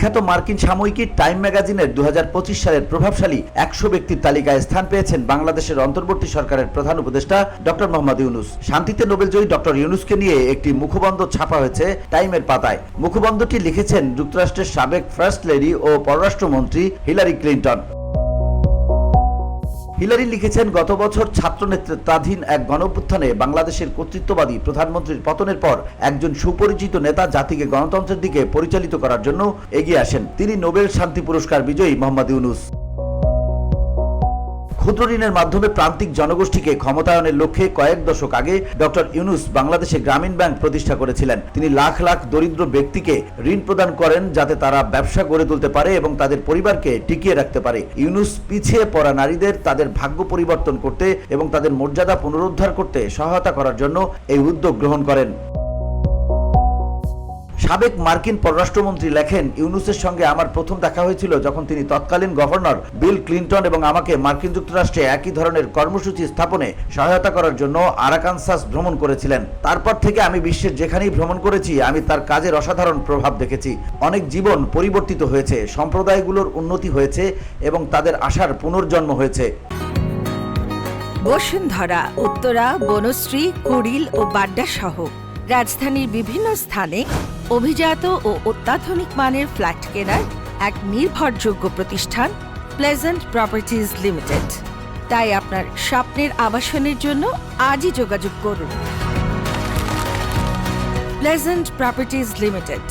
বিখ্যাত মার্কিন সাময়িকী টাইম ম্যাগাজিনের 2025 সালের প্রভাবশালী 100 ব্যক্তির তালিকায় স্থান পেয়েছেন বাংলাদেশের অন্তর্বর্তী সরকারের প্রধান উপদেষ্টা ডক্টর মোহাম্মদ ইউনূস। শান্তিতে নোবেলজয়ী ডক্টর ইউনূসকে নিয়ে একটি মুখবন্ধ ছাপা হয়েছে টাইমের পাতায়। মুখবন্ধটি লিখেছেন যুক্তরাষ্ট্রের সাবেক ফার্স্ট লেডি ও পররাষ্ট্রমন্ত্রী হিলারি ক্লিন্টন। হিলারি লিখেছেন, গত বছর ছাত্র নেতৃত্বাধীন এক গণঅভ্যুত্থানে বাংলাদেশের কর্তৃত্ববাদী প্রধানমন্ত্রীর পতনের পর একজন সুপরিচিত নেতা জাতিকে গণতন্ত্রের দিকে পরিচালিত করার জন্য এগিয়ে আসেন। তিনি নোবেল শান্তি পুরস্কার বিজয়ী মোহাম্মদ ইউনূস। ক্ষুদ্র ঋণের মাধ্যমে প্রান্তিক জনগোষ্ঠীকে ক্ষমতায়নের লক্ষ্যে কয়েক দশক আগে ডক্টর ইউনূস বাংলাদেশে গ্রামীণ ব্যাংক প্রতিষ্ঠা করেছিলেন। তিনি লাখ লাখ দরিদ্র ব্যক্তিকে ঋণ প্রদান করেন যাতে তারা ব্যবসা গড়ে তুলতে পারে এবং তাদের পরিবারকে টিকিয়ে রাখতে পারে। ইউনূস পিছিয়ে পড়া নারীদের তাদের ভাগ্য পরিবর্তন করতে এবং তাদের মর্যাদা পুনরুদ্ধার করতে সহায়তা করার জন্য এই উদ্যোগ গ্রহণ করেন। সাবেক মার্কিন পররাষ্ট্রমন্ত্রী লেখেন, ইউনূসের সঙ্গে আমার প্রথম দেখা হয়েছিল যখন তিনি তৎকালীন গভর্নর বিল ক্লিন্টন এবং আমাকে মার্কিন যুক্তরাষ্ট্রে একই ধরনের কর্মসূচি স্থাপনে সহায়তা করার জন্য আরাকানসাস ভ্রমণ করেছিলেন। তারপর থেকে আমি বিশ্বের যেখানেই ভ্রমণ করেছি আমি তার কাজের অসাধারণ প্রভাব দেখেছি। অনেক জীবন পরিবর্তিত হয়েছে, সম্প্রদায়গুলোর উন্নতি হয়েছে এবং তাদের আশার পুনর্জন্ম হয়েছে। বসুন্ধরা, উত্তরা, বনশ্রী, কুড়িল ও বাড্ডা সহ রাজধানীর বিভিন্ন স্থানে অভিজাত ও অত্যাধুনিক মানের ফ্ল্যাট কেনার এক নির্ভরযোগ্য প্রতিষ্ঠান প্লেজেন্ট প্রপার্টিজ লিমিটেড। তাই আপনার স্বপ্নের আবাসনের জন্য আজই যোগাযোগ করুন। Pleasant properties limited,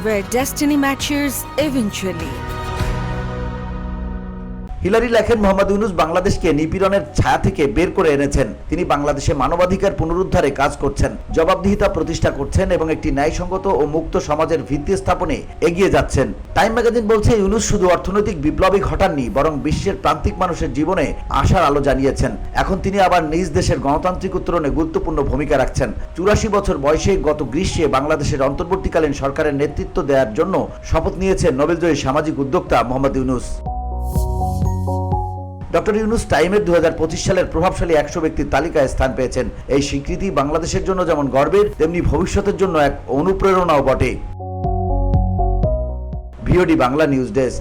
where destiny matches eventually. Hillary লেখেন, মোহাম্মদ ইউনূস বাংলাদেশকে নিপীড়নের ছায়া থেকে বের করে এনেছেন। তিনি বাংলাদেশে মানবাধিকার পুনরুদ্ধারে কাজ করছেন, জবাবদিহিতা প্রতিষ্ঠা করছেন এবং একটি ন্যায়সঙ্গত ও মুক্ত সমাজের ভিত্তি স্থাপনে এগিয়ে যাচ্ছেন। টাইম ম্যাগাজিন বলছে, ইউনূস শুধু অর্থনৈতিক বিপ্লবই ঘটাননি, বরং বিশ্বের প্রান্তিক মানুষের জীবনে আশার আলো জানিয়েছেন। এখন তিনি আবার নিজ দেশের গণতান্ত্রিক উত্তরণে গুরুত্বপূর্ণ ভূমিকা রাখছেন। 84 বছর বয়সে গত গ্রীষ্মে বাংলাদেশের অন্তর্বর্তীকালীন সরকারের নেতৃত্ব দেওয়ার জন্য শপথ নিয়েছেন নোবেলজয়ী সামাজিক উদ্যোক্তা মোহাম্মদ ইউনূস। ডক্টর ইউনূস টাইমের 2025 সালের প্রভাবশালী 100 ব্যক্তির তালিকায় স্থান পেয়েছেন। এই স্বীকৃতি বাংলাদেশের জন্য যেমন গর্বের, তেমনি ভবিষ্যতের জন্য এক অনুপ্রেরণাও বটে। VOD Bangla news desk.